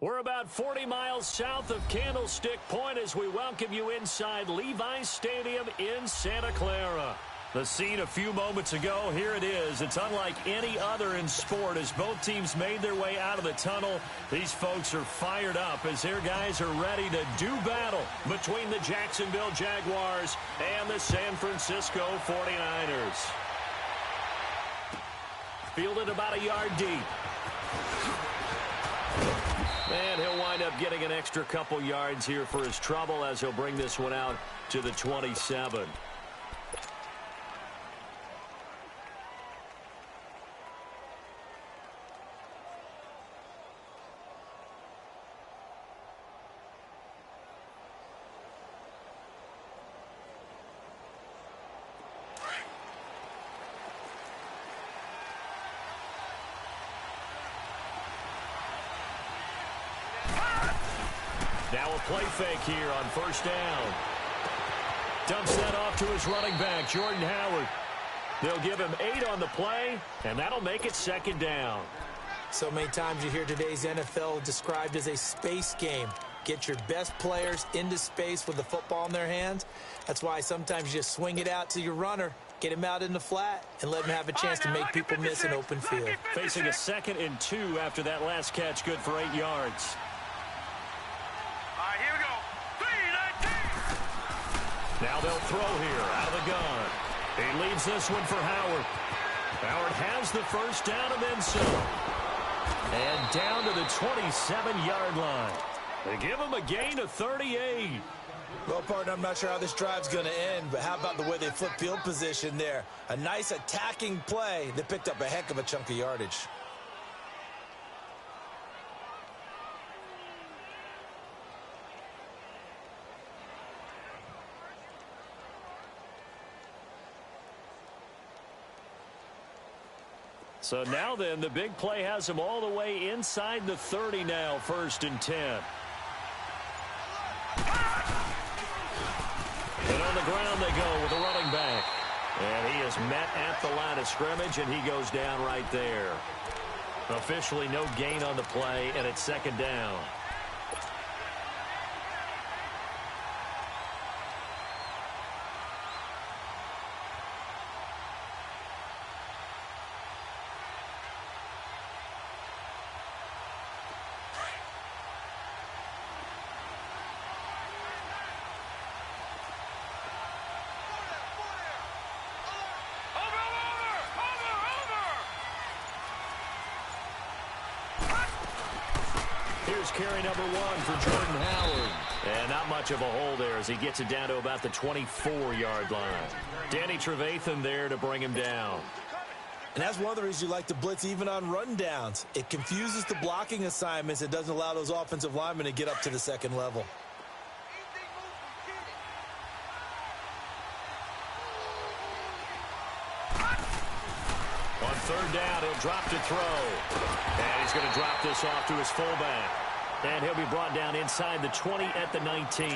We're about 40 miles south of Candlestick Point as we welcome you inside Levi's Stadium in Santa Clara. The scene a few moments ago, here it is. It's unlike any other in sport as both teams made their way out of the tunnel. These folks are fired up as their guys are ready to do battle between the Jacksonville Jaguars and the San Francisco 49ers. Fielded about a yard deep. And he'll wind up getting an extra couple yards here for his trouble as he'll bring this one out to the 27. Now a play fake here on first down. Dumps that off to his running back, Jordan Howard. They'll give him 8 on the play, and that'll make it second down. So many times you hear today's NFL described as a space game. Get your best players into space with the football in their hands. That's why sometimes you just swing it out to your runner, get him out in the flat, and let him have a chance to make people miss an open field. Facing a 2nd and 2 after that last catch, good for 8 yards. Now they'll throw here out of the gun. He leaves this one for Howard. Howard has the first down and then some. And down to the 27-yard line. They give him a gain of 38. Well, partner, I'm not sure how this drive's going to end, but how about the way they flip field position there? A nice attacking play that picked up a heck of a chunk of yardage. So now then, the big play has him all the way inside the 30 now, 1st and 10. And on the ground they go with a running back. And he is met at the line of scrimmage, and he goes down right there. Officially no gain on the play, and it's second down. Here's carry number 1 for Jordan Howard. And not much of a hole there as he gets it down to about the 24-yard line. Danny Trevathan there to bring him down. And that's one of the reasons you like to blitz even on rundowns. It confuses the blocking assignments. It doesn't allow those offensive linemen to get up to the second level. On 3rd down, he'll drop to throw. And he's going to drop this off to his fullback. And he'll be brought down inside the 20 at the 19.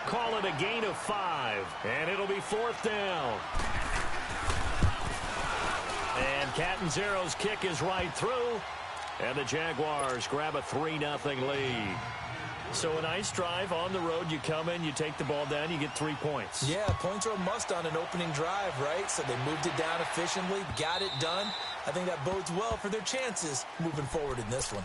Call it a gain of 5. And it'll be 4th down. And Catanzaro's kick is right through. And the Jaguars grab a 3-0 lead. So a nice drive on the road. You come in, you take the ball down, you get 3 points. Yeah, points are a must on an opening drive, right? So they moved it down efficiently, got it done. I think that bodes well for their chances moving forward in this one.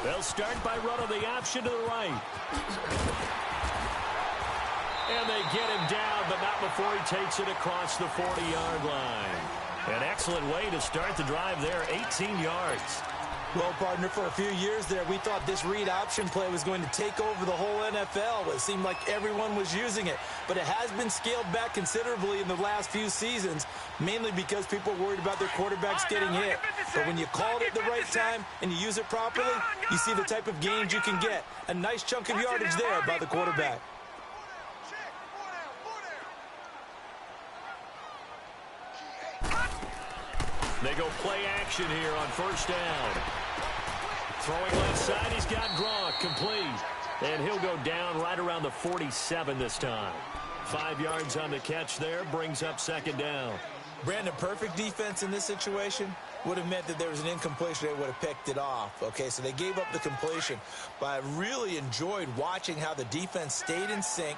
They'll start by running the option to the right. And they get him down, but not before he takes it across the 40-yard line. An excellent way to start the drive there, 18 yards. Well, partner, for a few years there, we thought this read option play was going to take over the whole NFL. It seemed like everyone was using it. But it has been scaled back considerably in the last few seasons, mainly because people are worried about their quarterbacks getting hit. But when you call it at the right time and you use it properly, you see the type of gains you can get. A nice chunk of yardage there by the quarterback. They go play action here on first down. Throwing left side, he's got Gronk complete. And he'll go down right around the 47 this time. 5 yards on the catch there, brings up second down. Brandon, perfect defense in this situation would have meant that there was an incompletion. They would have picked it off. Okay, so they gave up the completion. But I really enjoyed watching how the defense stayed in sync,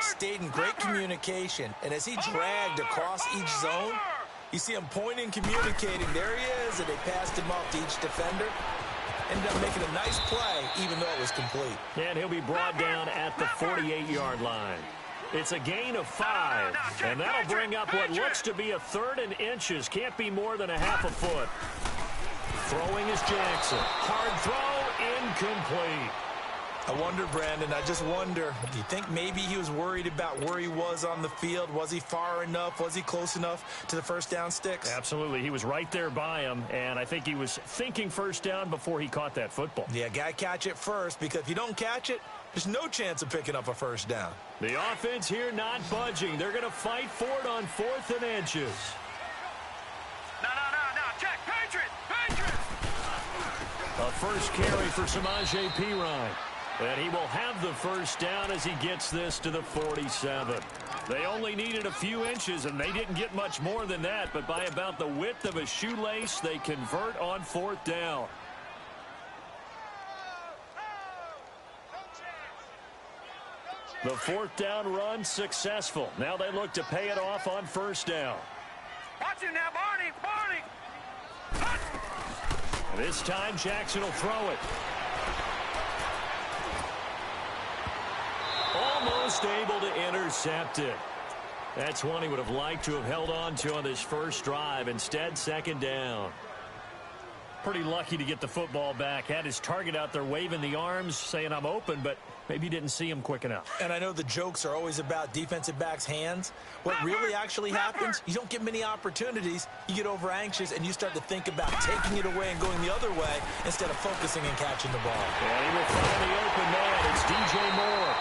stayed in great communication. And as he dragged across each zone, you see him pointing, communicating. There he is, and they passed him off to each defender. Ended up making a nice play, even though it was complete. And he'll be brought down at the 48-yard line. It's a gain of 5, and that'll bring up what looks to be a 3rd and inches. Can't be more than a half a foot. Throwing is Jackson. Hard throw, incomplete. I wonder, Brandon, I just wonder, do you think maybe he was worried about where he was on the field? Was he far enough? Was he close enough to the first down sticks? Absolutely. He was right there by him, and I think he was thinking first down before he caught that football. Yeah, got to catch it first, because if you don't catch it, there's no chance of picking up a first down. The offense here not budging. They're going to fight for it on 4th and inches. No. Check. Patriots. A first carry for Samaje Perine. And he will have the first down as he gets this to the 47. They only needed a few inches, and they didn't get much more than that. But by about the width of a shoelace, they convert on 4th down. The 4th down run successful. Now they look to pay it off on first down. Watch it now, Barney. This time, Jackson will throw it. Almost able to intercept it. That's one he would have liked to have held on to on this first drive. Instead, second down. Pretty lucky to get the football back. Had his target out there waving the arms, saying I'm open, but maybe didn't see him quick enough. And I know the jokes are always about defensive backs' hands. What really actually happens, you don't get many opportunities. You get over anxious, and you start to think about taking it away and going the other way instead of focusing and catching the ball. And he will find the open man. It's DJ Moore.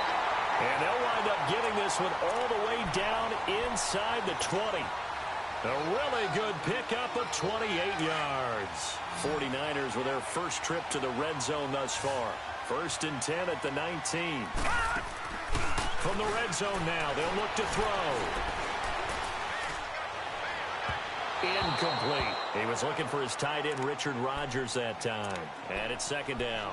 And they'll wind up getting this one all the way down inside the 20. A really good pickup of 28 yards. 49ers with their first trip to the red zone thus far. 1st and 10 at the 19. From the red zone now, they'll look to throw. Incomplete. He was looking for his tight end, Richard Rodgers, that time. And it's second down.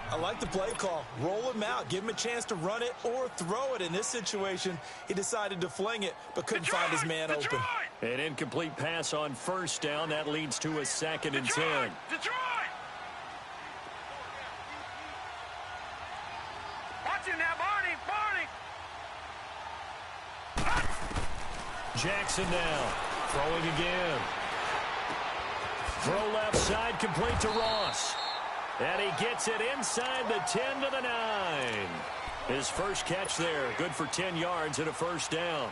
I like the play call. Roll him out. Give him a chance to run it or throw it. In this situation, he decided to fling it, but couldn't find his man open. An incomplete pass on first down. That leads to a 2nd and 10. Watch it now, Barney. Jackson now. Throwing again. Throw left side, complete to Ross. And he gets it inside the 10 to the 9. His first catch there, good for 10 yards and a first down.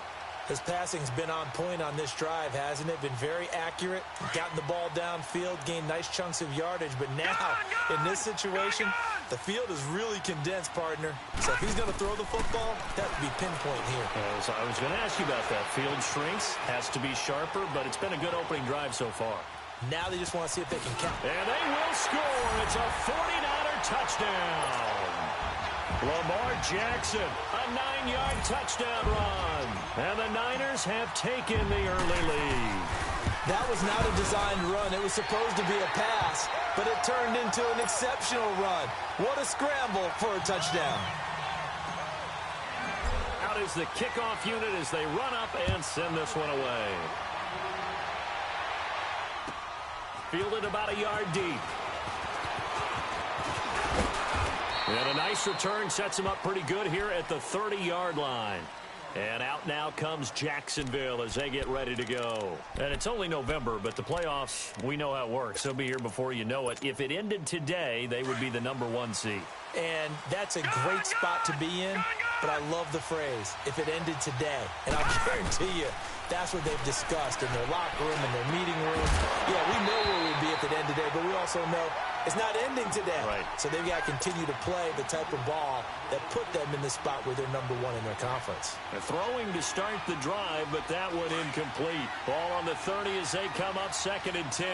His passing's been on point on this drive, hasn't it? Been very accurate, gotten the ball downfield, gained nice chunks of yardage. But now, in this situation, the field is really condensed, partner. So if he's going to throw the football, that would be pinpoint here. I was going to ask you about that. Field shrinks, has to be sharper, but it's been a good opening drive so far. Now they just want to see if they can count. And they will score. It's a 49er touchdown. Lamar Jackson, a 9-yard touchdown run. And the Niners have taken the early lead. That was not a designed run. It was supposed to be a pass, but it turned into an exceptional run. What a scramble for a touchdown. Out is the kickoff unit as they run up and send this one away. Fielded about a yard deep. And a nice return sets him up pretty good here at the 30-yard line. And out now comes Jacksonville as they get ready to go. And it's only November, but the playoffs, we know how it works. They'll be here before you know it. If it ended today, they would be the #1 seed. And that's a great spot to be in, but I love the phrase, if it ended today. And I'll guarantee you, that's what they've discussed in their locker room, in their meeting room. Yeah, we know where we'd be if it ended today, but we also know It's not ending today. Right. So they've got to continue to play the type of ball that put them in the spot where they're number one in their conference. They're throwing to start the drive, but that one incomplete. Ball on the 30 as they come up 2nd and 10.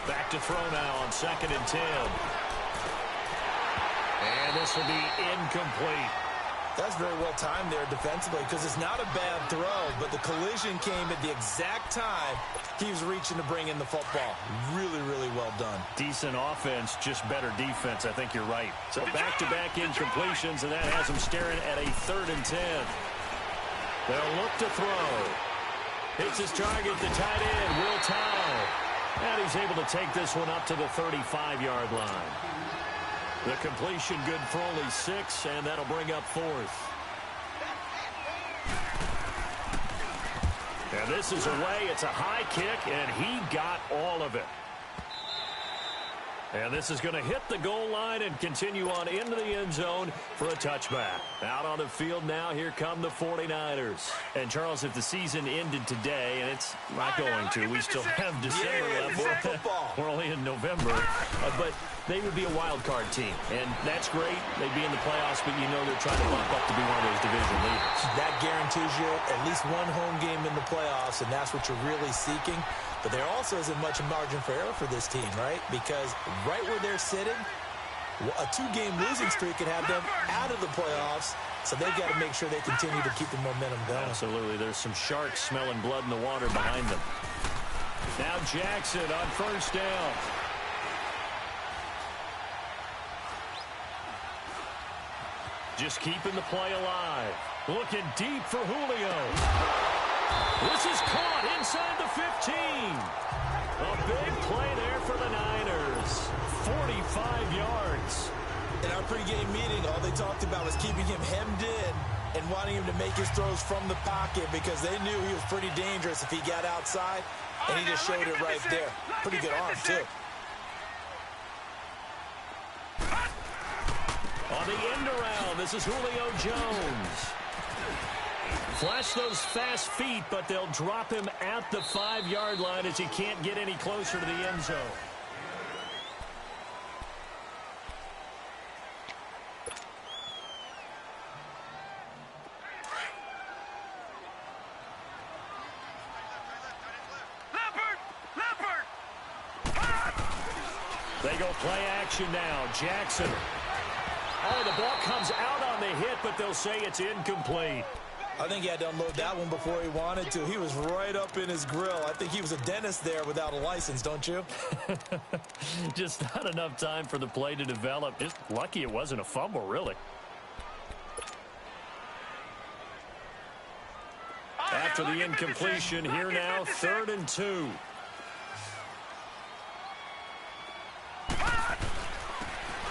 Back to throw now on 2nd and 10. And this will be incomplete. That's very well timed there defensively because it's not a bad throw, but the collision came at the exact time he was reaching to bring in the football. Really, really well done. Decent offense, just better defense. I think you're right. So back-to-back incompletions, and that has them staring at a 3rd and 10. They'll look to throw. Hits his target, the tight end, Will Towell. And he's able to take this one up to the 35-yard line. The completion good for only 6, and that'll bring up 4th. And this is away. It's a high kick, and he got all of it. And this is going to hit the goal line and continue on into the end zone for a touchback. Out on the field now, here come the 49ers. And, Charles, if the season ended today, and it's not going to, we still have December left. We're only in November. But they would be a wild card team. And that's great. They'd be in the playoffs, but you know they're trying to bump up to be one of those division leaders. That guarantees you at least one home game in the playoffs, and that's what you're really seeking. But there also isn't much margin for error for this team, right? Because right where they're sitting, a 2-game losing streak could have them out of the playoffs. So they've got to make sure they continue to keep the momentum going. Absolutely. There's some sharks smelling blood in the water behind them. Now Jackson on 1st down. Just keeping the play alive. Looking deep for Julio. This is caught inside the 15. A big play there for the Niners. 45 yards. In our pregame meeting, all they talked about was keeping him hemmed in and wanting him to make his throws from the pocket because they knew he was pretty dangerous if he got outside, and he just showed it right there. Pretty good arm, too. On the end around, this is Julio Jones. Flash those fast feet, but they'll drop him at the 5-yard line as he can't get any closer to the end zone. They go play action now. Jackson. Oh, the ball comes out on the hit, but they'll say it's incomplete. I think he had to unload that one before he wanted to. He was right up in his grill. I think he was a dentist there without a license, don't you? Just not enough time for the play to develop. Just lucky it wasn't a fumble, really. After the incompletion, here now, 3rd and 2.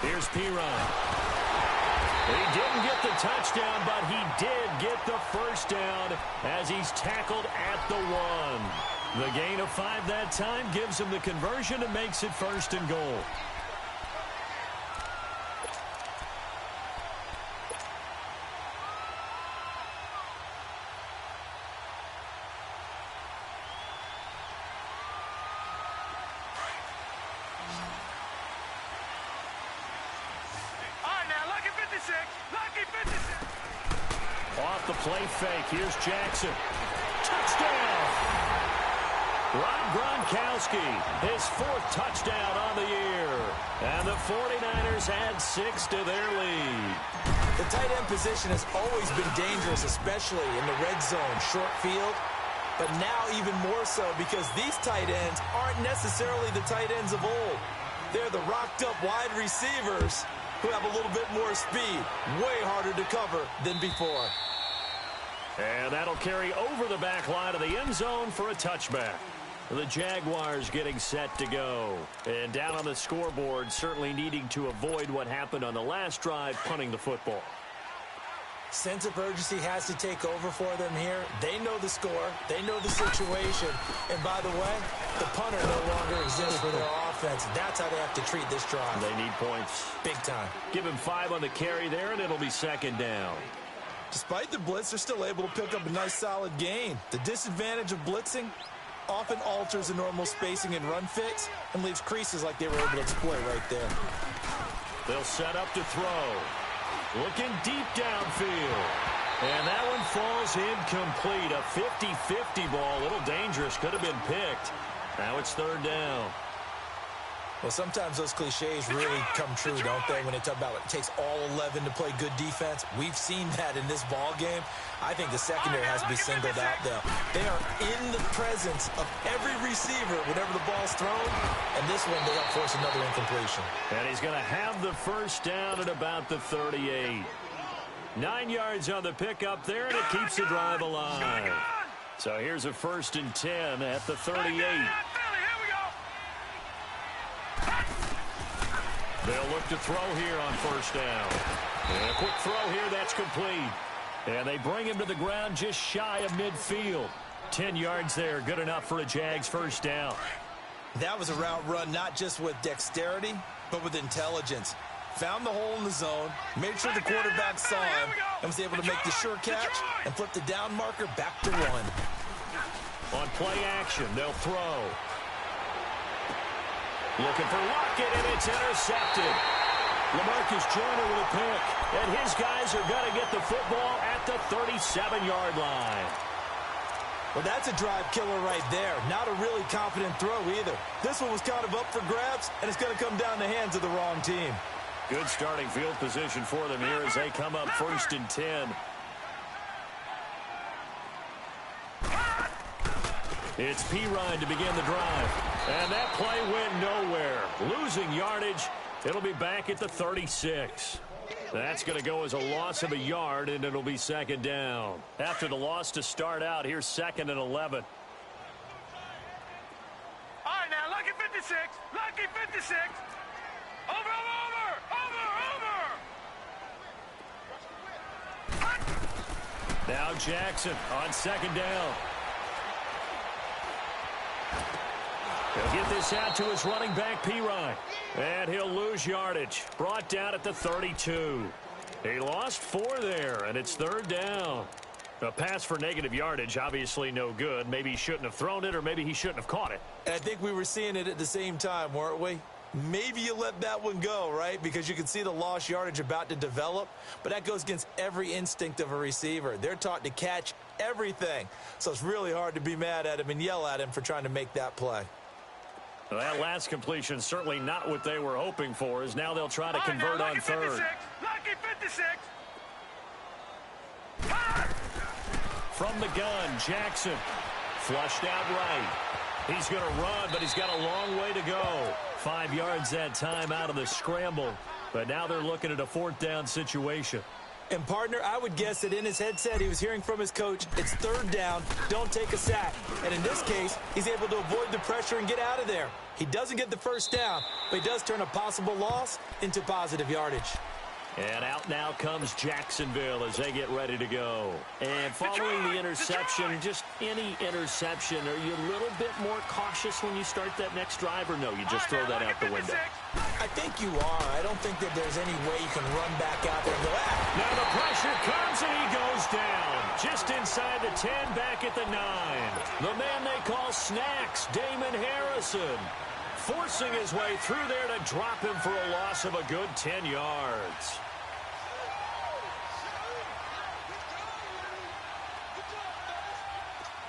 Here's Piron. He didn't get the touchdown, but he did get the 1st down as he's tackled at the 1. The gain of 5 that time gives him the conversion and makes it 1st and goal. Off the play fake. Here's Jackson. Touchdown! Rob Gronkowski, his 4th touchdown on the year. And the 49ers add 6 to their lead. The tight end position has always been dangerous, especially in the red zone, short field. But now even more so because these tight ends aren't necessarily the tight ends of old. They're the rocked-up wide receivers who have a little bit more speed. Way harder to cover than before. And that'll carry over the back line of the end zone for a touchback. The Jaguars getting set to go. And down on the scoreboard, certainly needing to avoid what happened on the last drive, punting the football. Sense of urgency has to take over for them here. They know the score. They know the situation. And by the way, the punter no longer exists for their offense. That's how they have to treat this drive. They need points. Big time. Give him 5 on the carry there, and it'll be 2nd down. Despite the blitz, they're still able to pick up a nice solid gain. The disadvantage of blitzing, often alters the normal spacing and run fix and leaves creases like they were able to exploit right there. They'll set up to throw. Looking deep downfield. And that one falls incomplete. A 50-50 ball. A little dangerous. Could have been picked. Now it's third down. Well, sometimes those cliches really come true, don't they, when they talk about it takes all 11 to play good defense. We've seen that in this ball game. I think the secondary has to be singled out, though. They are in the presence of every receiver whenever the ball's thrown, and this one they help force another incompletion. And he's going to have the first down at about the 38. 9 yards on the pickup there, and it keeps the drive alive. So here's a 1st and 10 at the 38. They'll look to throw here on first down. And a quick throw here, that's complete. And they bring him to the ground just shy of midfield. 10 yards there, good enough for a Jags first down. That was a route run not just with dexterity, but with intelligence. Found the hole in the zone, made sure the quarterback saw him, and was able to make the sure catch and flip the down marker back to 1. On play action, they'll throw. Looking for Lockett, and it's intercepted. Lamarcus Joyner with a pick, and his guys are going to get the football at the 37-yard line. Well, that's a drive killer right there. Not a really confident throw either. This one was kind of up for grabs, and it's going to come down the hands of the wrong team. Good starting field position for them here as they come up 1st and 10. It's Pirine to begin the drive. And that play went nowhere. Losing yardage. It'll be back at the 36. That's going to go as a loss of a yard, and it'll be 2nd down. After the loss to start out, here's 2nd and 11. All right, now, lucky 56. Lucky 56. Over. Now Jackson on 2nd down. He'll get this out to his running back, Pirine. And he'll lose yardage. Brought down at the 32. He lost 4 there, and it's 3rd down. A pass for negative yardage, obviously no good. Maybe he shouldn't have thrown it, or maybe he shouldn't have caught it. And I think we were seeing it at the same time, weren't we? Maybe you let that one go, right? Because you can see the lost yardage about to develop. But that goes against every instinct of a receiver. They're taught to catch everything. So it's really hard to be mad at him and yell at him for trying to make that play. Well, that last completion certainly not what they were hoping for, as now they'll try to convert on 3rd. Lucky 56. From the gun, Jackson flushed out right. He's going to run, but he's got a long way to go. 5 yards that time out of the scramble. But now they're looking at a 4th down situation. And, partner, I would guess that in his headset he was hearing from his coach, it's 3rd down, don't take a sack. And in this case, he's able to avoid the pressure and get out of there. He doesn't get the first down, but he does turn a possible loss into positive yardage. And out now comes Jacksonville as they get ready to go. And following the interception, just any interception, are you a little bit more cautious when you start that next drive, or no, you just throw that out the window? I think you are. I don't think that there's any way you can run back out there and go, Now the pressure comes, and he goes down. Just inside the 10, back at the 9. The man they call Snacks, Damon Harrison, forcing his way through there to drop him for a loss of a good 10 yards.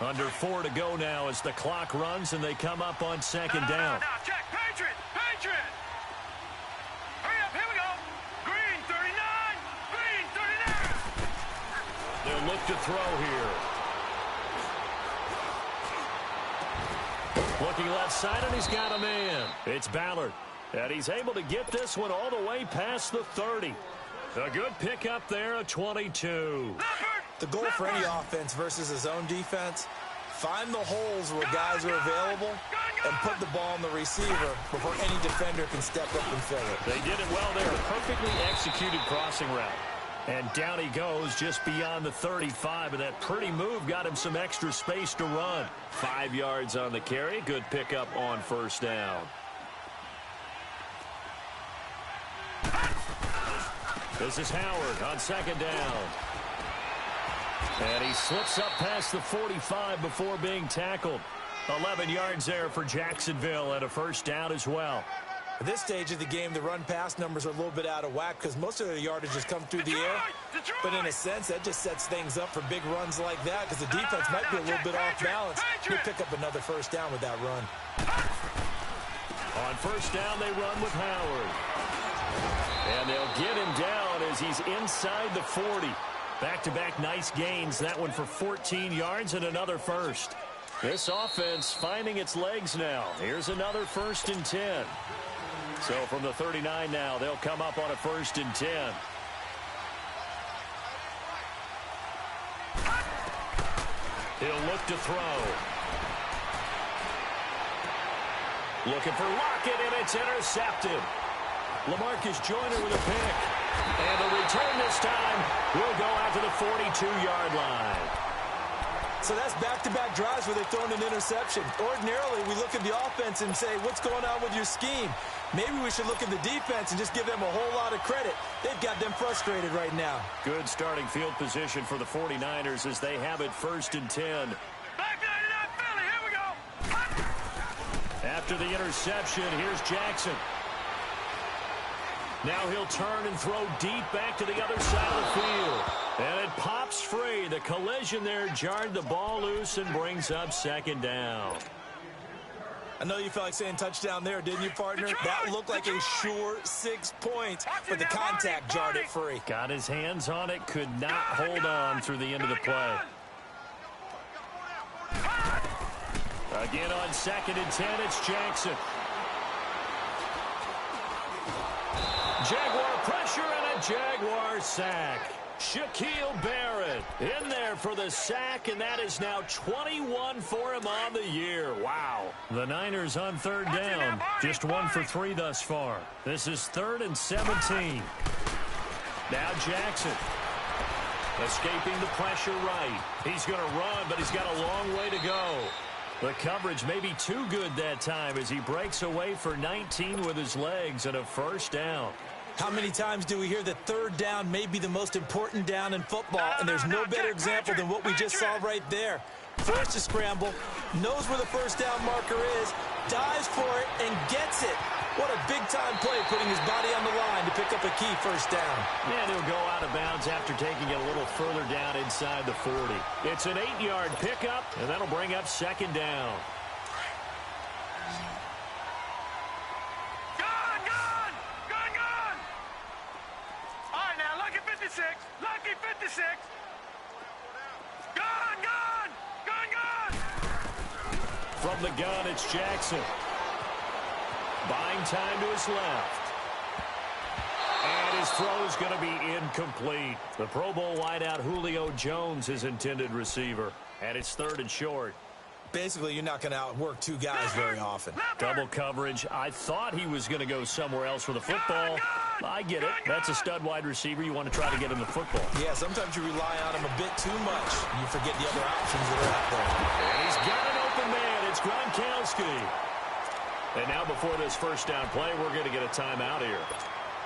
Under 4 to go now as the clock runs and they come up on 2nd down. Now, check. Patriot. Hurry up, here we go. Green 39. Green 39. They'll look to throw here. Looking left side, and he's got a man. It's Ballard. And he's able to get this one all the way past the 30. A good pickup there, a 22. The goal for any offense versus his own defense, find the holes where guys are available and put the ball on the receiver before any defender can step up and fill it. They did it well there. A perfectly executed crossing route. And down he goes just beyond the 35, and that pretty move got him some extra space to run. 5 yards on the carry. Good pickup on 1st down. This is Howard on 2nd down. And he slips up past the 45 before being tackled. 11 yards there for Jacksonville and a first down as well. At this stage of the game, the run-pass numbers are a little bit out of whack because most of their yardage has come through the air. But in a sense, that just sets things up for big runs like that because the defense might be a little bit off balance. He'll pick up another first down with that run. On first down, they run with Howard. And they'll get him down as he's inside the 40. Back-to-back nice gains. That one for 14 yards and another first. This offense finding its legs now. Here's another 1st and 10. So from the 39 now, they'll come up on a 1st and 10. He'll look to throw. Looking for Lockett, and it's intercepted. Lamarcus Joyner with a pick. And the return this time will go out to the 42-yard line. So that's back-to-back drives where they've thrown an interception. Ordinarily, we look at the offense and say, what's going on with your scheme? Maybe we should look at the defense and just give them a whole lot of credit. They've got them frustrated right now. Good starting field position for the 49ers as they have it 1st and 10. Back 99 Philly, here we go. After the interception, here's Jackson. Now he'll turn and throw deep back to the other side of the field. And it pops free. The collision there jarred the ball loose and brings up 2nd down. I know you felt like saying touchdown there, didn't you, partner? That looked like a sure 6 points, but the contact jarred it free. Got his hands on it, could not hold on through the end of the play. Again on 2nd and 10, it's Jackson. Jaguar pressure and a Jaguar sack. Shaquille Barrett in there for the sack, and that is now 21 for him on the year. Wow. The Niners on 3rd down, just 1 for 3 thus far. This is 3rd and 17. Now Jackson escaping the pressure right. He's going to run, but he's got a long way to go. The coverage may be too good that time as he breaks away for 19 with his legs and a first down. How many times do we hear that 3rd down may be the most important down in football, and there's no better example than what we just saw right there. Forced to scramble, knows where the first down marker is, dives for it, and gets it. What a big-time play, putting his body on the line to pick up a key first down. And he'll go out of bounds after taking it a little further down inside the 40. It's an 8-yard pickup, and that'll bring up 2nd down. Lucky 56. Gun! From the gun, it's Jackson. Buying time to his left. And his throw is going to be incomplete. The Pro Bowl wideout Julio Jones, his intended receiver. And it's 3rd and short. Basically, you're not going to outwork 2 guys very often. Double coverage. I thought he was going to go somewhere else with the football. I get it. That's a stud wide receiver. You want to try to get him the football. Yeah, sometimes you rely on him a bit too much. You forget the other options that are out there. And he's got an open man. It's Gronkowski. And now before this first down play, we're going to get a timeout here.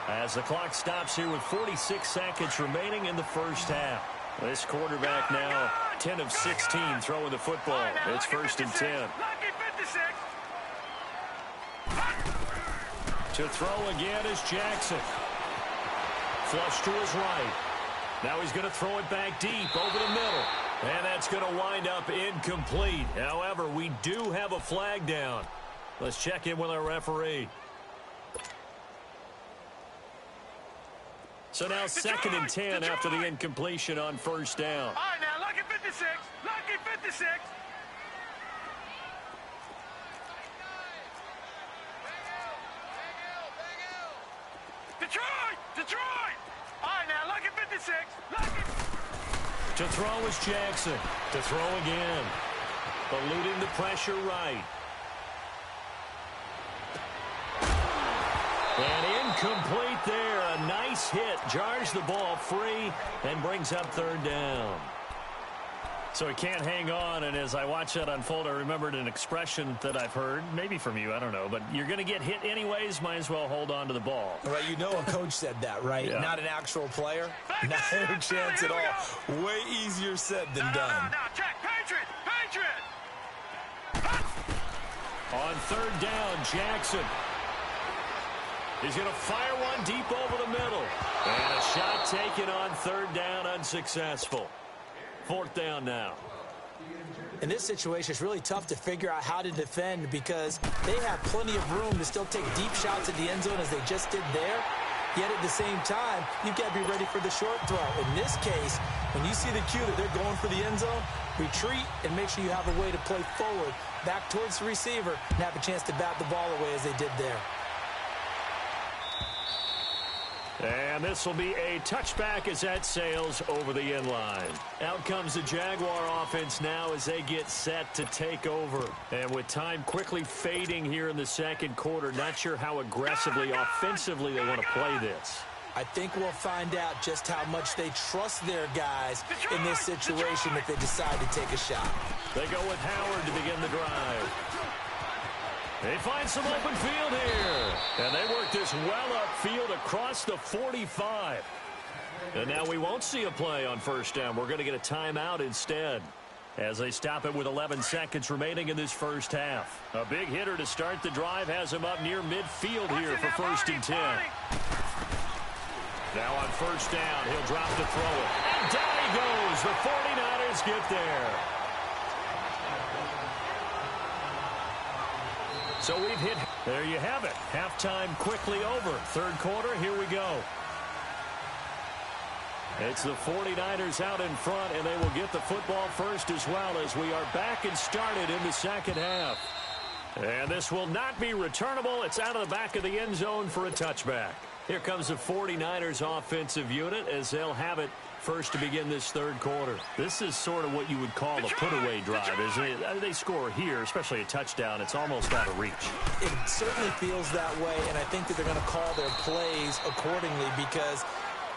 As the clock stops here with 46 seconds remaining in the first half. This quarterback now 10 of 16 throwing the football. It's 1st and 10. Lucky 56. To throw again is Jackson. Flush to his right. Now he's going to throw it back deep over the middle. And that's going to wind up incomplete. However, we do have a flag down. Let's check in with our referee. So now 2nd and 10 after the incompletion on first down. All right, now, lucky 56. Lucky 56. Detroit! All right, now, lucky 56. Lucky. To throw is Jackson. To throw again. Eluding the pressure right. And incomplete there. A nice hit. Jars the ball free and brings up 3rd down. So he can't hang on, and as I watch that unfold, I remembered an expression that I've heard, maybe from you, I don't know, but you're going to get hit anyways, might as well hold on to the ball. Well, you know a coach said that, right? Yeah. Not an actual player. No chance at all. Way easier said than done. No, check. Patriot! On third down, Jackson. He's going to fire one deep over the middle. And a shot taken on third down, unsuccessful. Fourth down now. In this situation, it's really tough to figure out how to defend because they have plenty of room to still take deep shots at the end zone as they just did there. Yet at the same time, you've got to be ready for the short throw. In this case, when you see the cue that they're going for the end zone, retreat and make sure you have a way to play forward, back towards the receiver, and have a chance to bat the ball away as they did there. And this will be a touchback as that sails over the end line. Out comes the Jaguar offense now as they get set to take over. And with time quickly fading here in the second quarter, not sure how aggressively, offensively they want to play this. I think we'll find out just how much they trust their guys in this situation if they decide to take a shot. They go with Howard to begin the drive. They find some open field here. And they work this well upfield across the 45. And now we won't see a play on first down. We're going to get a timeout instead as they stop it with 11 seconds remaining in this first half. A big hitter to start the drive has him up near midfield here for first and 10. Now on first down, he'll drop to throw it. And down he goes. The 49ers get there. So we've hit. There you have it. Halftime quickly over. Third quarter, here we go. It's the 49ers out in front, and they will get the football first as well as we are back and started in the second half. And this will not be returnable. It's out of the back of the end zone for a touchback. Here comes the 49ers offensive unit as they'll have it first to begin this third quarter. This is sort of what you would call a put-away drive, isn't it? They score here, especially a touchdown. It's almost out of reach. It certainly feels that way, and I think that they're going to call their plays accordingly because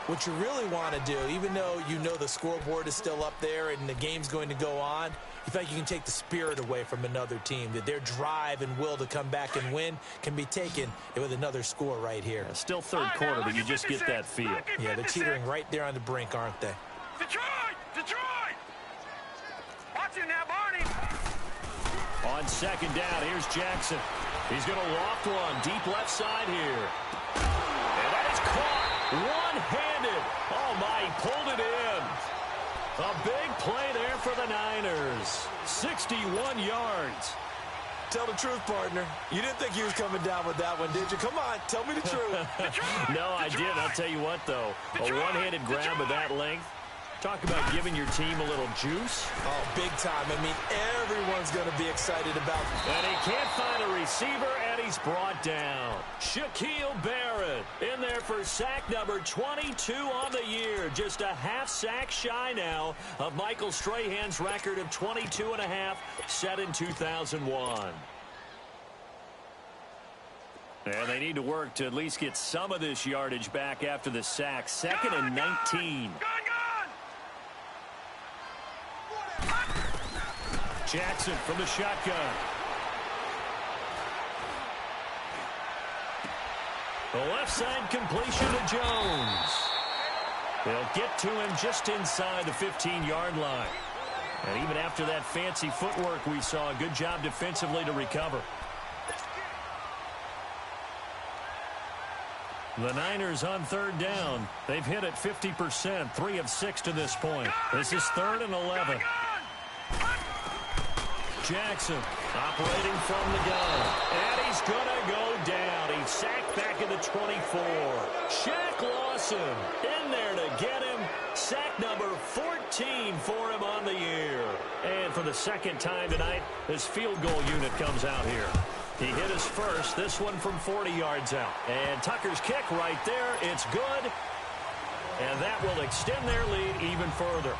what you really want to do, even though you know the scoreboard is still up there and the game's going to go on, you feel like you can take the spirit away from another team, that their drive and will to come back and win can be taken with another score right here. Yeah, still third quarter, but you just get that feel. Yeah, they're teetering right there on the brink, aren't they? Detroit! Detroit! Watch it now, Barney! On second down, here's Jackson. He's going to loft one deep left side here. And that is caught one-handed. Oh, my, he pulled it in. A big play there for the Niners. 61 yards. Tell the truth, partner. You didn't think he was coming down with that one, did you? Come on, tell me the truth. No, I didn't. I'll tell you what, though. A one-handed grab of that length. Talk about giving your team a little juice. Oh, big time. I mean, everyone's going to be excited about it. And he can't find a receiver, and he's brought down. Shaquille Barrett in there for sack number 22 on the year. Just a half sack shy now of Michael Strahan's record of 22 and a half set in 2001. And they need to work to at least get some of this yardage back after the sack. Second and 19. Jackson from the shotgun. The left side completion to Jones. They'll get to him just inside the 15-yard line. And even after that fancy footwork we saw, a good job defensively to recover. The Niners on third down. They've hit it 50%, 3 of 6 to this point. This is 3rd and 11. Jackson operating from the gun. And he's going to go down. He's sacked back in the 24. Shaq Lawson in there to get him. Sack number 14 for him on the year. And for the second time tonight, his field goal unit comes out here. He hit his first, this one from 40 yards out. And Tucker's kick right there, it's good. And that will extend their lead even further.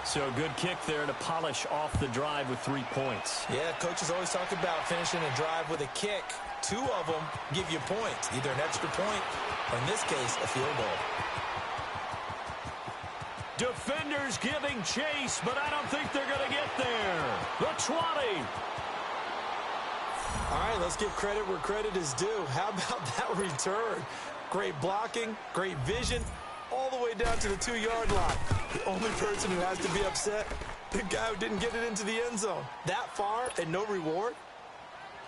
So a good kick there to polish off the drive with 3 points. Yeah, coaches always talk about finishing a drive with a kick. 2 of them give you points, either an extra point or, in this case, a field goal. Defenders giving chase, but I don't think they're going to get there. The 20. All right, let's give credit where credit is due. How about that return? Great blocking, great vision, all the way down to the 2-yard line. The only person who has to be upset, the guy who didn't get it into the end zone. That far and no reward?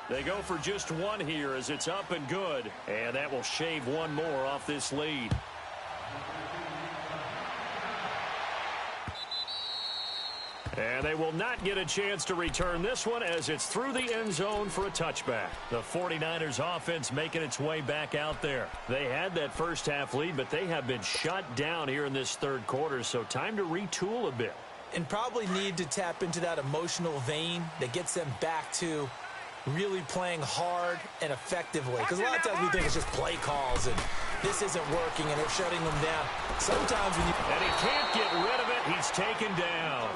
They go for just one here as it's up and good. And that will shave one more off this lead. And they will not get a chance to return this one as it's through the end zone for a touchback. The 49ers offense making its way back out there. They had that first half lead, but they have been shut down here in this third quarter, so time to retool a bit. And probably need to tap into that emotional vein that gets them back to really playing hard and effectively. Because a lot of times we think it's just play calls and this isn't working and they're shutting them down. Sometimes when you... And he can't get rid of it. He's taken down.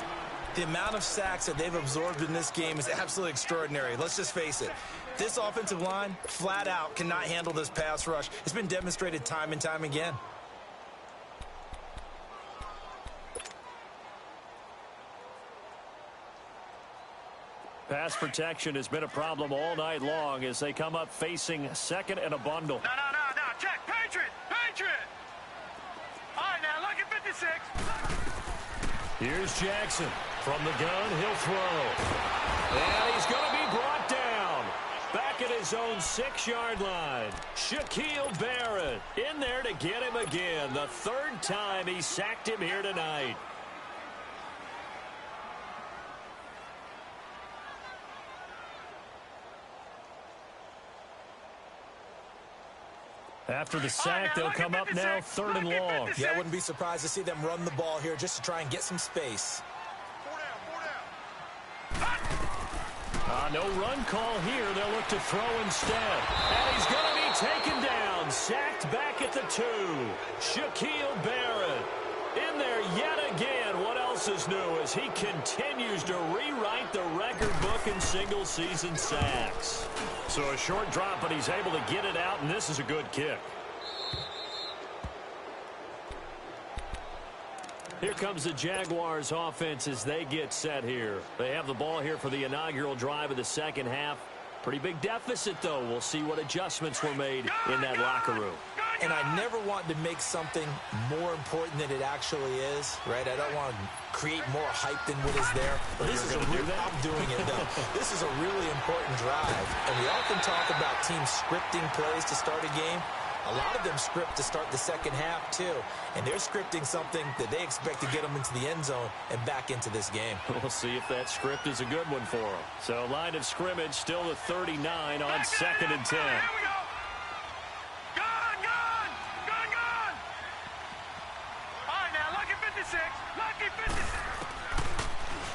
The amount of sacks that they've absorbed in this game is absolutely extraordinary. Let's just face it. This offensive line, flat out, cannot handle this pass rush. It's been demonstrated time and time again. Pass protection has been a problem all night long as they come up facing second and a bundle. No. Check. Patriot. All right, now, look at 56. Here's Jackson. From the gun, he'll throw. And he's going to be brought down. Back at his own 6-yard line. Shaquille Barrett in there to get him again. The third time he sacked him here tonight. After the sack, they'll come up now third and long. Yeah, I wouldn't be surprised to see them run the ball here just to try and get some space. No run call here. They'll look to throw instead. And he's going to be taken down. Sacked back at the 2. Shaquille Barrett in there yet again. What else is new as he continues to rewrite the record book in single-season sacks. So a short drop, but he's able to get it out, and this is a good kick. Here comes the Jaguars offense as they get set here. They have the ball here for the inaugural drive of the second half. Pretty big deficit, though. We'll see what adjustments were made in that locker room. And I never want to make something more important than it actually is, right? I don't want to create more hype than what is there. But this is I'm doing it, though. This is a really important drive. And we often talk about teams scripting plays to start a game. A lot of them script to start the second half, too. And they're scripting something that they expect to get them into the end zone and back into this game. We'll see if that script is a good one for them. So line of scrimmage still the 39 on second and 10. Here we go. Gun. All right, now, lucky 56. Lucky 56.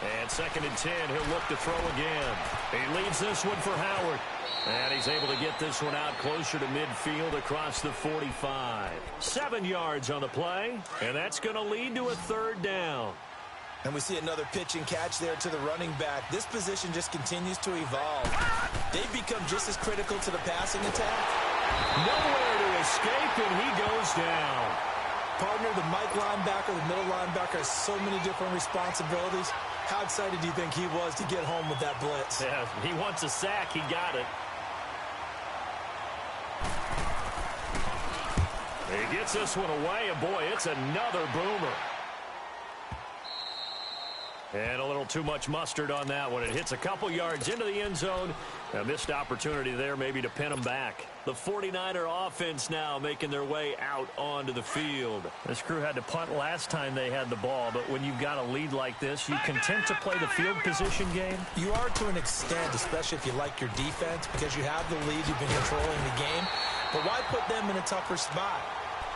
And second and 10, he'll look to throw again. He leaves this one for Howard. And he's able to get this one out closer to midfield across the 45. 7 yards on the play, and that's going to lead to a third down. And we see another pitch and catch there to the running back. This position just continues to evolve. They've become just as critical to the passing attack. Nowhere to escape, and he goes down. Partner, the Mike linebacker, the middle linebacker has so many different responsibilities. How excited do you think he was to get home with that blitz? Yeah, he wants a sack. He got it. He gets this one away, and boy, it's another boomer. And a little too much mustard on that one. It hits a couple yards into the end zone. A missed opportunity there maybe to pin him back. The 49er offense now making their way out onto the field. This crew had to punt last time they had the ball, but when you've got a lead like this, you content to play the field position game? You are to an extent, especially if you like your defense, because you have the lead, you've been controlling the game. But why put them in a tougher spot?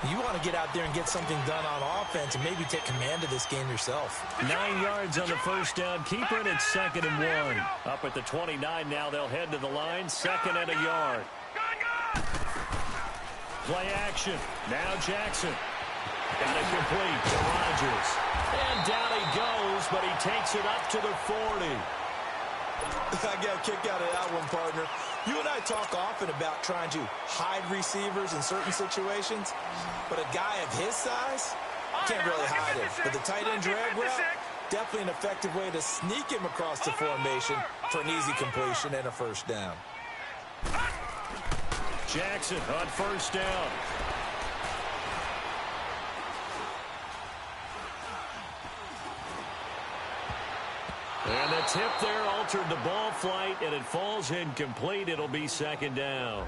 You want to get out there and get something done on offense and maybe take command of this game yourself. 9 yards on the first down. Keeper, and it's second and 1. Up at the 29 now. They'll head to the line. Second and a yard. Play action. Now Jackson. Got it complete to Rodgers. And down he goes, but he takes it up to the 40. I got a kick out of that one, partner. You and I talk often about trying to hide receivers in certain situations, but a guy of his size can't really hide him. But the tight end drag route, definitely an effective way to sneak him across the formation for an easy completion and a first down. Jackson on first down. And the tip there altered the ball flight, and it falls incomplete. It'll be second down.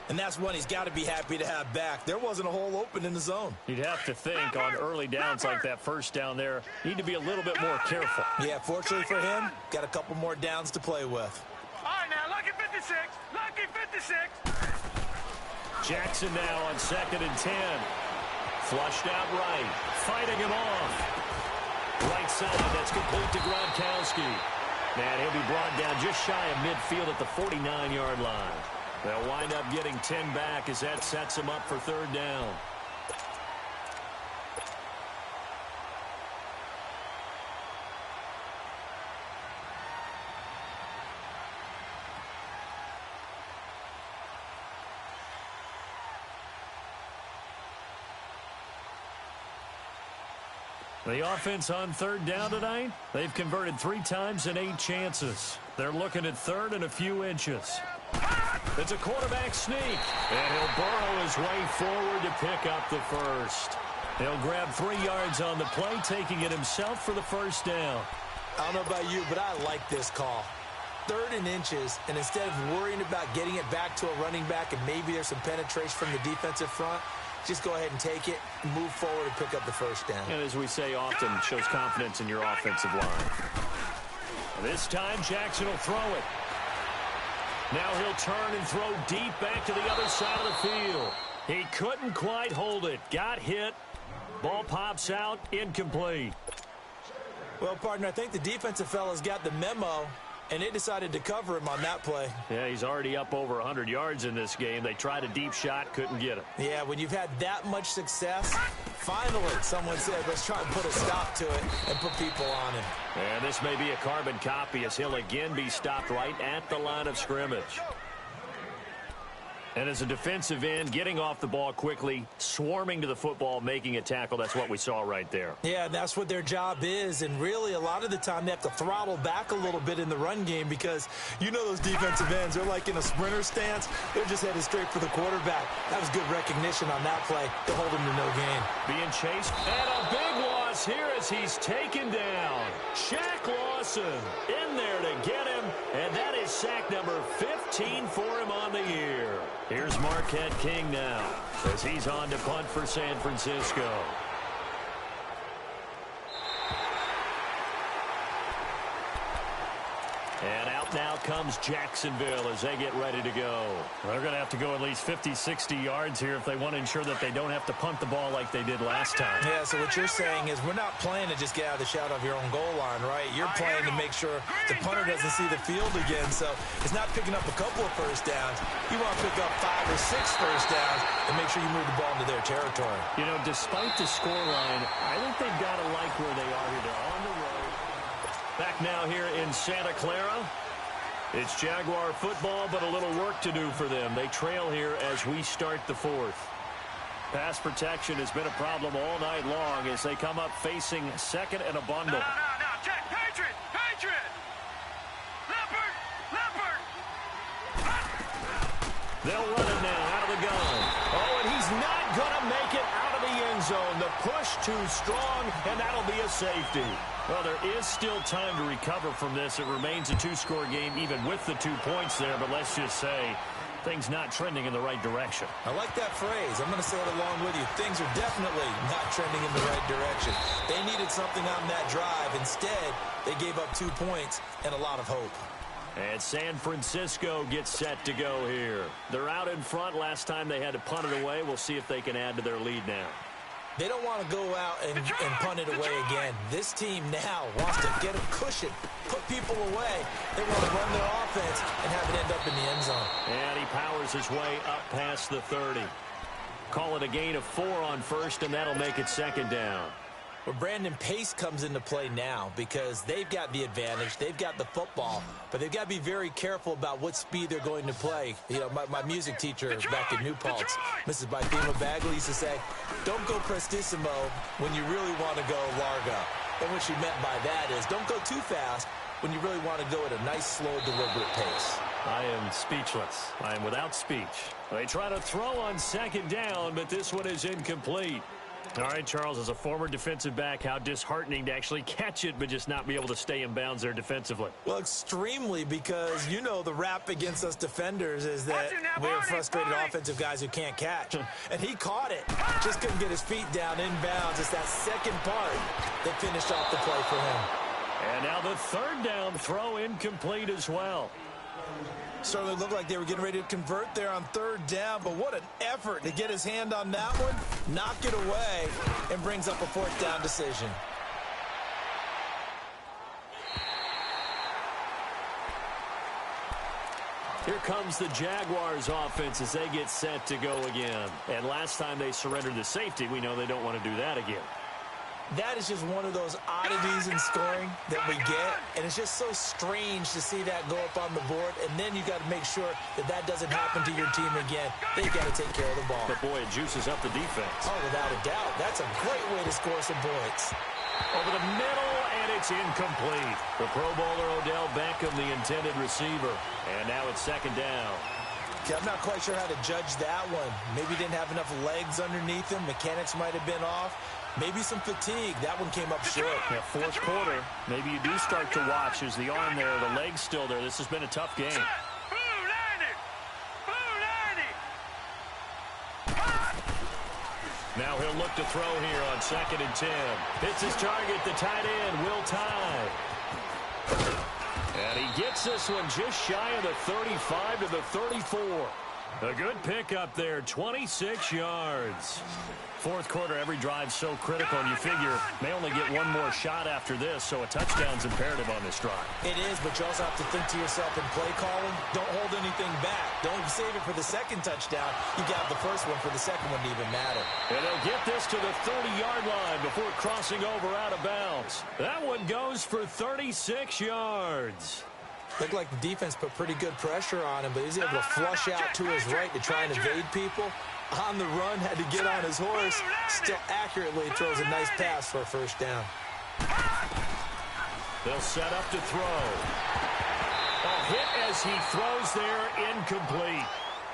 And that's one he's got to be happy to have back. There wasn't a hole open in the zone. You'd have to think on early downs like that first down there, need to be a little bit more careful. Yeah, fortunately for him, got a couple more downs to play with. All right, now, lucky 56. Lucky 56. Jackson now on 2nd and 10. Flushed out right. Fighting him off. Right side, that's complete to Gronkowski. And he'll be brought down just shy of midfield at the 49-yard line. They'll wind up getting 10 back as that sets him up for third down. The offense on third down tonight, they've converted 3 times in 8 chances. They're looking at third and a few inches. It's a quarterback sneak, and he'll burrow his way forward to pick up the first. He'll grab 3 yards on the play, taking it himself for the first down. I don't know about you, but I like this call. 3rd and inches, and instead of worrying about getting it back to a running back and maybe there's some penetration from the defensive front, just go ahead and take it, move forward, and pick up the first down. And as we say often, shows confidence in your offensive line. This time, Jackson will throw it. Now he'll turn and throw deep back to the other side of the field. He couldn't quite hold it. Got hit. Ball pops out. Incomplete. Well, partner, I think the defensive fella's got the memo, and they decided to cover him on that play. Yeah, he's already up over 100 yards in this game. They tried a deep shot, couldn't get it. Yeah, when you've had that much success, finally someone said, let's try and put a stop to it and put people on him. And this may be a carbon copy as he'll again be stopped right at the line of scrimmage. And as a defensive end, getting off the ball quickly, swarming to the football, making a tackle, that's what we saw right there. Yeah, that's what their job is, and really a lot of the time they have to throttle back a little bit in the run game because you know those defensive ends, they're like in a sprinter stance. They're just headed straight for the quarterback. That was good recognition on that play to hold him to no gain. Being chased, and a big loss here as he's taken down. Shaq Lawson in there to get him, and that is sack number 15 for him on the year. Here's Marquette King now as he's on to punt for San Francisco. And out now comes Jacksonville as they get ready to go. They're going to have to go at least 50, 60 yards here if they want to ensure that they don't have to punt the ball like they did last time. Yeah, so what you're saying is we're not playing to just get out of the shadow of your own goal line, right? You're playing to make sure the punter doesn't see the field again. So it's not picking up a couple of first downs. You want to pick up 5 or 6 first downs and make sure you move the ball into their territory. You know, despite the scoreline, I think they've got to like where they are here. They're on the road. Back now here in Santa Clara. It's Jaguar football, but a little work to do for them. They trail here as we start the 4th. Pass protection has been a problem all night long as they come up facing second and a bundle. No, check. Patriot! Patriot! Leopard! Leopard! They'll run it now out of the gun. Oh, and he's not going to make it out of the end zone. The push too strong, and that'll be a safety. Well, there is still time to recover from this. It remains a 2-score game even with the 2 points there, but let's just say things not trending in the right direction. I like that phrase. I'm going to say it along with you. Things are definitely not trending in the right direction. They needed something on that drive. Instead, they gave up 2 points and a lot of hope. And San Francisco gets set to go here. They're out in front. Last time they had to punt it away. We'll see if they can add to their lead now. They don't want to go out and punt it away again. This team now wants to get a cushion, put people away. They want to run their offense and have it end up in the end zone. And he powers his way up past the 30. Call it a gain of 4 on first, and that'll make it second down. Well, Brandon, pace comes into play now because they've got the advantage. They've got the football, but they've got to be very careful about what speed they're going to play. You know, my music teacher back in New Paltz, Mrs. Bythema Bagley, used to say, don't go prestissimo when you really want to go largo. And what she meant by that is don't go too fast when you really want to go at a nice, slow, deliberate pace. I am speechless. I am without speech. They try to throw on second down, but this one is incomplete. All right, Charles, as a former defensive back, how disheartening to actually catch it but just not be able to stay in bounds there defensively. Well, extremely, because you know the rap against us defenders is that we're frustrated offensive guys who can't catch. And he caught it, just couldn't get his feet down in bounds. It's that second part that finished off the play for him. And now the third down throw incomplete as well. Certainly looked like they were getting ready to convert there on third down, but what an effort to get his hand on that one, knock it away, and brings up a fourth down decision. Here comes the Jaguars offense as they get set to go again. And last time they surrendered the safety, we know they don't want to do that again. That is just one of those oddities in scoring that we get, and it's just so strange to see that go up on the board, and then you got to make sure that that doesn't happen to your team again. Then you got to take care of the ball. But boy, it juices up the defense. Oh, without a doubt. That's a great way to score some points. Over the middle, and it's incomplete. The Pro Bowler Odell Beckham, the intended receiver. And now it's second down. Okay, I'm not quite sure how to judge that one. Maybe he didn't have enough legs underneath him. Mechanics might have been off. Maybe some fatigue. That one came up short. Yeah, fourth quarter. Maybe you do start to watch. There's the arm there, the leg's still there. This has been a tough game. Now he'll look to throw here on 2nd and 10. Hits his target, the tight end, Will Tye. And he gets this one just shy of the 35 to the 34. A good pickup there, 26 yards. Fourth quarter, every drive so critical, and you figure may only get one more shot after this, so a touchdown's imperative on this drive. It is, but you also have to think to yourself in play calling, don't hold anything back. Don't save it for the second touchdown. You got the first one for the second one to even matter. And they'll get this to the 30-yard line before crossing over out of bounds. That one goes for 36 yards. Looked like the defense put pretty good pressure on him, but he's able to flush out to his right to try and evade people. On the run, had to get on his horse. Still accurately throws a nice pass for a first down. They'll set up to throw. A hit as he throws there, incomplete.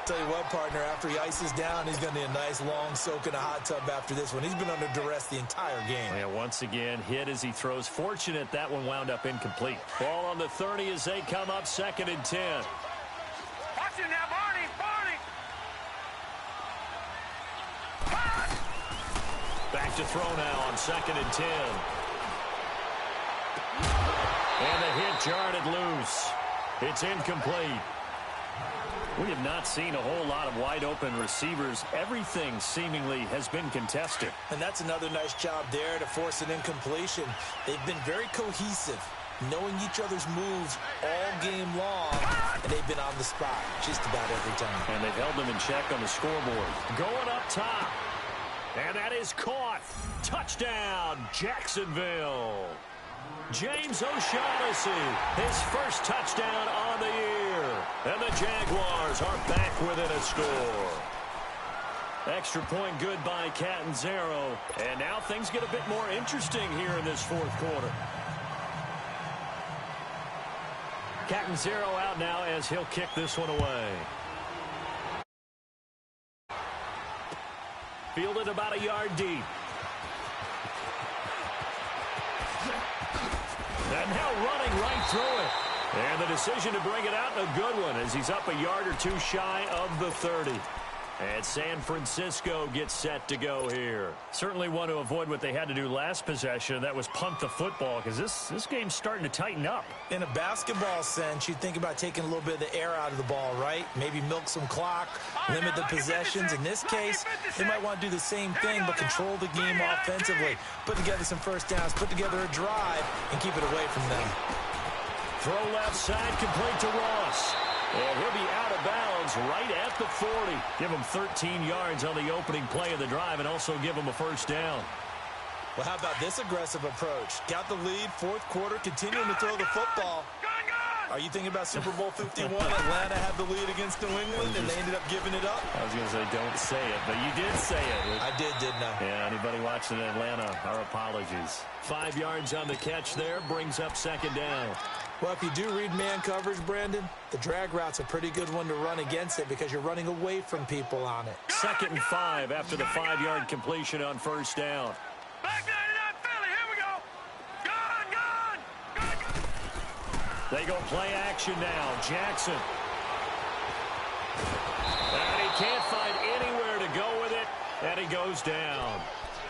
Tell you what, partner, after he ices down, he's going to need a nice long soak in a hot tub after this one. He's been under duress the entire game. Yeah, once again, hit as he throws. Fortunate that one wound up incomplete. Ball on the 30 as they come up 2nd and 10. Watch it now, Barney, Barney. Back to throw now on 2nd and 10. And the hit jarred loose. It's incomplete. We have not seen a whole lot of wide-open receivers. Everything seemingly has been contested. And that's another nice job there to force an incompletion. They've been very cohesive, knowing each other's moves all game long, and they've been on the spot just about every time. And they've held them in check on the scoreboard. Going up top. And that is caught. Touchdown, Jacksonville. James O'Shaughnessy, his first touchdown on the year. And the Jaguars are back within a score. Extra point good by Catanzaro. And now things get a bit more interesting here in this fourth quarter. Catanzaro out now as he'll kick this one away. Fielded about a yard deep. And now running right through it. And the decision to bring it out, a good one, as he's up a yard or two shy of the 30. And San Francisco gets set to go here. Certainly want to avoid what they had to do last possession. That was punt the football, because this game's starting to tighten up. In a basketball sense, you think about taking a little bit of the air out of the ball, right? Maybe milk some clock, limit the possessions. In this case, they might want to do the same thing, but control the game offensively. Put together some first downs, put together a drive, and keep it away from them. Throw left side, complete to Ross. And he'll be out of bounds right at the 40. Give him 13 yards on the opening play of the drive and also give him a first down. Well, how about this aggressive approach? Got the lead, fourth quarter, continuing to throw the football. Go! Are you thinking about Super Bowl 51? Atlanta had the lead against New England, and they ended up giving it up? I was going to say don't say it, but you did say it. I did, didn't I? Yeah, anybody watching in Atlanta, our apologies. 5 yards on the catch there, brings up second down. Well, if you do read man coverage, Brandon, the drag route's a pretty good one to run against it because you're running away from people on it. 2nd and 5 after the 5-yard completion on first down. Back 99 Philly, here we go. Gone. They go play action now. Jackson. And he can't find anywhere to go with it, and he goes down.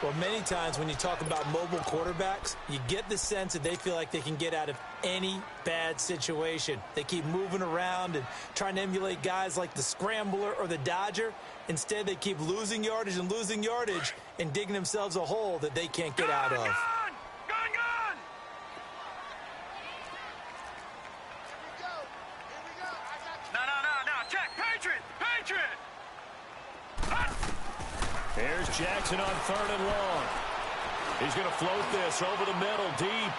Well, many times when you talk about mobile quarterbacks, you get the sense that they feel like they can get out of any bad situation. They keep moving around and trying to emulate guys like the Scrambler or the Dodger. Instead, they keep losing yardage and digging themselves a hole that they can't get out of. Gone. No. Check. Patriot. Here's Jackson on 3rd and long. He's going to float this over the middle, deep.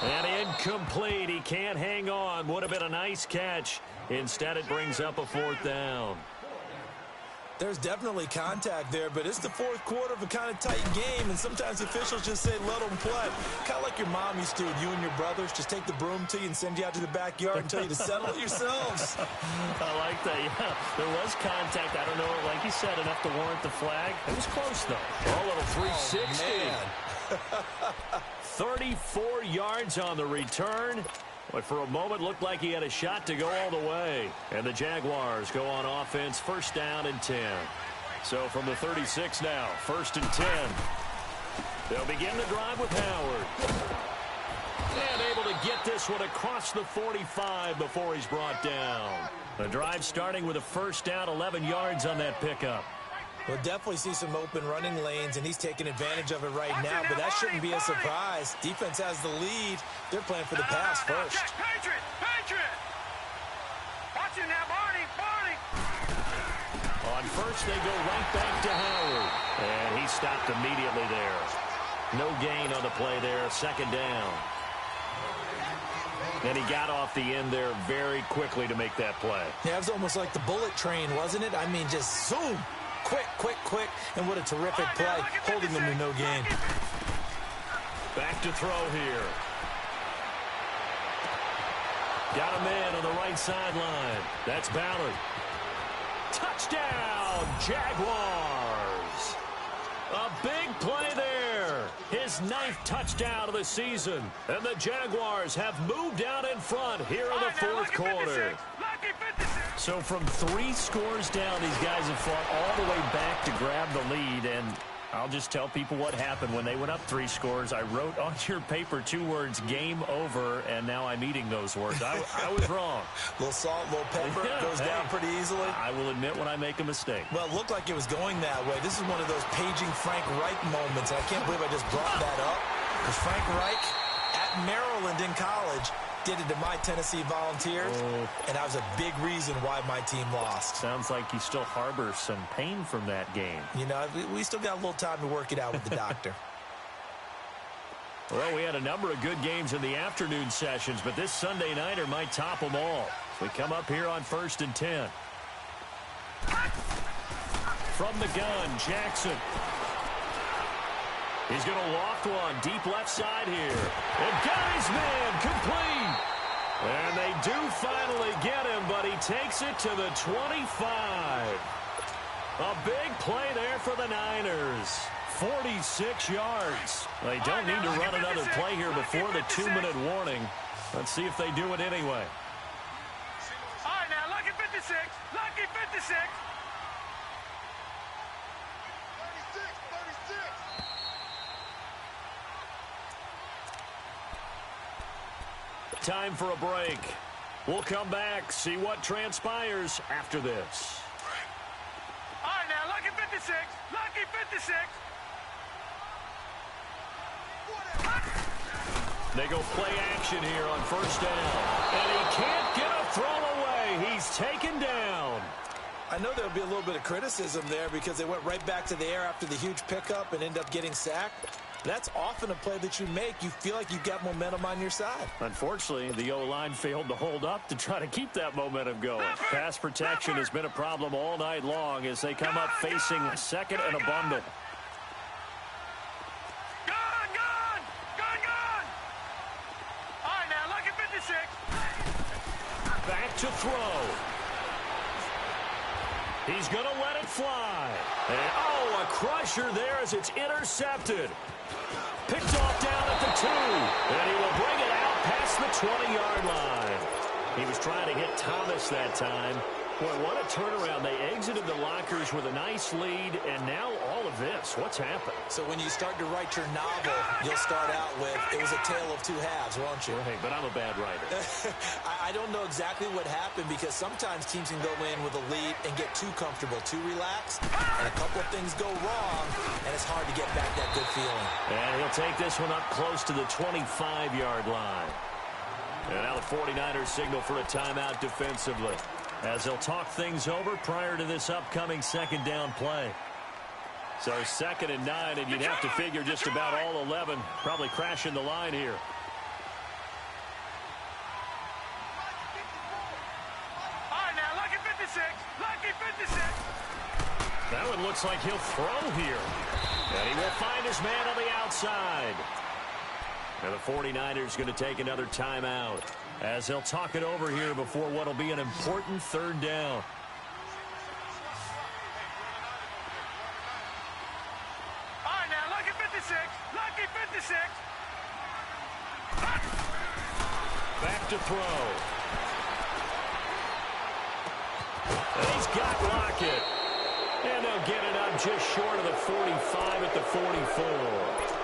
And incomplete. He can't hang on. Would have been a nice catch. Instead, it brings up a 4th down. There's definitely contact there, but it's the 4th quarter of a kind of tight game, and sometimes officials just say, let them play. Kind of like your mom used to, you and your brothers, just take the broom to you and send you out to the backyard and tell you to settle it yourselves. I like that, yeah. There was contact. I don't know, like you said, enough to warrant the flag. It was close, though. A little 360. Oh, 34 yards on the return. But for a moment, looked like he had a shot to go all the way. And the Jaguars go on offense, 1st down and 10. So from the 36 now, 1st and 10. They'll begin the drive with Howard. And able to get this one across the 45 before he's brought down. The drive starting with a 1st down, 11 yards on that pickup. We'll definitely see some open running lanes, and he's taking advantage of it right now, but that shouldn't be a surprise. Defense has the lead. They're playing for the pass first. Patriot. Watch him now, Barney. On first, they go right back to Howard. And he stopped immediately there. No gain on the play there, 2nd down. And he got off the end there very quickly to make that play. Yeah, it was almost like the bullet train, wasn't it? I mean, just zoom. Quick, and what a terrific play, holding them to no gain. Back to throw here. Got a man on the right sideline. That's Ballard. Touchdown, Jaguars. A big play there. His 9th touchdown of the season. And the Jaguars have moved out in front here in the 4th quarter. So from 3 scores down, these guys have fought all the way back to grab the lead. And I'll just tell people what happened when they went up 3 scores. I wrote on your paper 2 words, game over, and now I'm eating those words. I was wrong. Little salt, little pepper, goes down pretty easily. I will admit when I make a mistake. Well, it looked like it was going that way. This is one of those paging Frank Reich moments, and I can't believe I just brought that up. Because Frank Reich at Maryland in college did it to my Tennessee Volunteers, and that was a big reason why my team lost. Sounds like you still harbor some pain from that game. You know, we still got a little time to work it out with the doctor. Well, we had a number of good games in the afternoon sessions, but this Sunday nighter might top them all. We come up here on 1st and 10. From the gun, Jackson. He's going to loft one deep left side here. And got his man complete. And they do finally get him, but he takes it to the 25. A big play there for the Niners. 46 yards. They don't need to run another play here before the 2-minute warning. Let's see if they do it anyway. All right, now, lucky 56. Lucky 56. Time for a break. We'll come back, see what transpires after this. All right, now, lucky 56. Lucky 56. They go play action here on 1st down. And he can't get a throw away. He's taken down. I know there'll be a little bit of criticism there because they went right back to the air after the huge pickup and end up getting sacked. That's often a play that you make. You feel like you've got momentum on your side. Unfortunately, the O-line failed to hold up to try to keep that momentum going. Pass protection has been a problem all night long as they come up facing second and a bundle. Back to throw. He's going to let it fly. And, a crusher there as it's intercepted. Picked off down at the 2. And he will bring it out past the 20-yard line. He was trying to hit Thomas that time. Boy, what a turnaround. They exited the lockers with a nice lead, and now all of this. What's happened? So when you start to write your novel, you'll start out with, it was a tale of two halves, won't you? Hey, but I'm a bad writer. I don't know exactly what happened because sometimes teams can go in with a lead and get too comfortable, too relaxed, and a couple of things go wrong, and it's hard to get back that good feeling. And he'll take this one up close to the 25-yard line. And now the 49ers signal for a timeout defensively, as they'll talk things over prior to this upcoming second down play. So 2nd and 9, and you'd have to figure just about all 11 probably crashing the line here. All right, now, lucky 56. Lucky 56. That one looks like he'll throw here. And he will find his man on the outside. And the 49ers going to take another timeout as they'll talk it over here before what will be an important third down. All right, now, lucky 56. Lucky 56. Back to throw. And he's got Lockett. And they'll get it up just short of the 45 at the 44.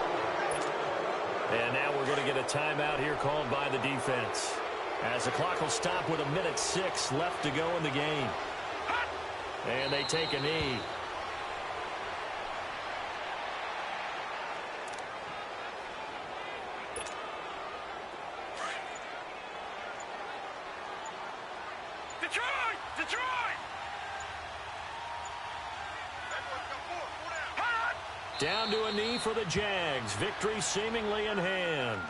And now we're going to get a timeout here called by the defense, as the clock will stop with 1:06 left to go in the game. And they take a knee. Detroit! Detroit! Down to a knee for the Jags. Victory seemingly in hand.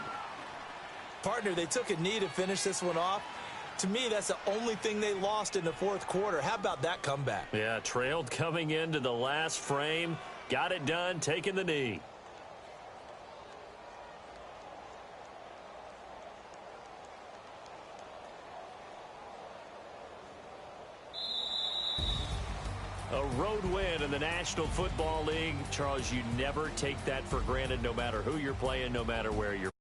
Partner, they took a knee to finish this one off. To me, that's the only thing they lost in the fourth quarter. How about that comeback? Yeah, trailed coming into the last frame. Got it done, taking the knee. A road win in the National Football League. Charles, you never take that for granted, no matter who you're playing, no matter where you're